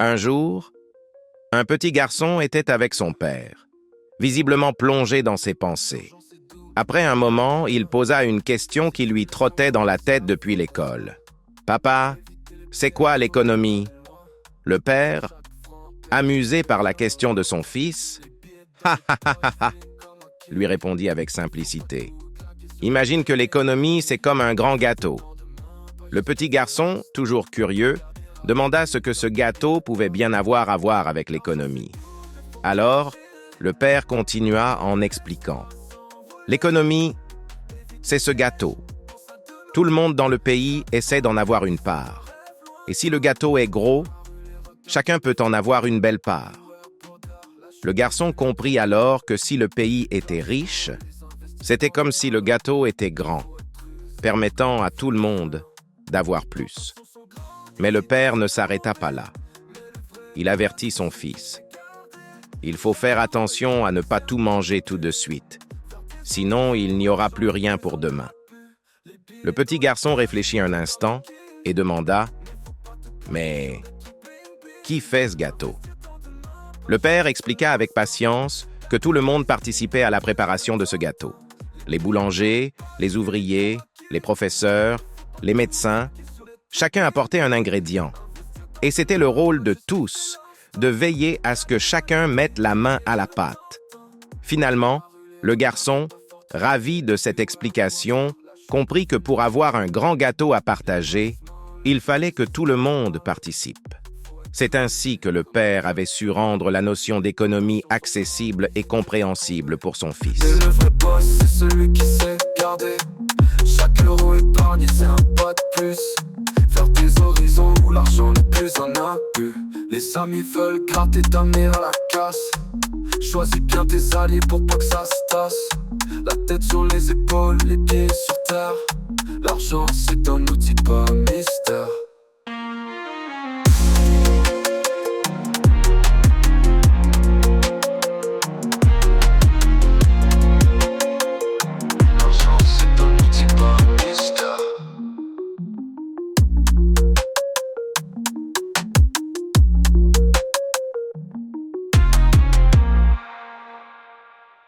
Un jour, un petit garçon était avec son père, visiblement plongé dans ses pensées. Après un moment, il posa une question qui lui trottait dans la tête depuis l'école. « Papa, c'est quoi l'économie ?» Le père, amusé par la question de son fils, « Ha ha ha ha ha !» lui répondit avec simplicité. « Imagine que l'économie, c'est comme un grand gâteau. » Le petit garçon, toujours curieux, demanda ce que ce gâteau pouvait bien avoir à voir avec l'économie. Alors, le père continua en expliquant. L'économie, c'est ce gâteau. Tout le monde dans le pays essaie d'en avoir une part. Et si le gâteau est gros, chacun peut en avoir une belle part. Le garçon comprit alors que si le pays était riche, c'était comme si le gâteau était grand, permettant à tout le monde d'avoir plus. Mais le père ne s'arrêta pas là. Il avertit son fils. Il faut faire attention à ne pas tout manger tout de suite. Sinon, il n'y aura plus rien pour demain. Le petit garçon réfléchit un instant et demanda « Mais qui fait ce gâteau ?» Le père expliqua avec patience que tout le monde participait à la préparation de ce gâteau. Les boulangers, les ouvriers, les professeurs, les médecins, chacun apportait un ingrédient. Et c'était le rôle de tous de veiller à ce que chacun mette la main à la pâte. Finalement, le garçon, ravi de cette explication, comprit que pour avoir un grand gâteau à partager, il fallait que tout le monde participe. C'est ainsi que le père avait su rendre la notion d'économie accessible et compréhensible pour son fils. Et le vrai boss, c'est celui qui sait garder. Chaque euro épargné, c'est un pas de plus. Faire des horizons où l'argent n'est plus un abus. Les amis veulent gratter ta mère à la casse. Choisis bien tes alliés pour pas que ça se tasse. La tête sur les épaules, les pieds sur terre. L'argent c'est un outil pas un mystère.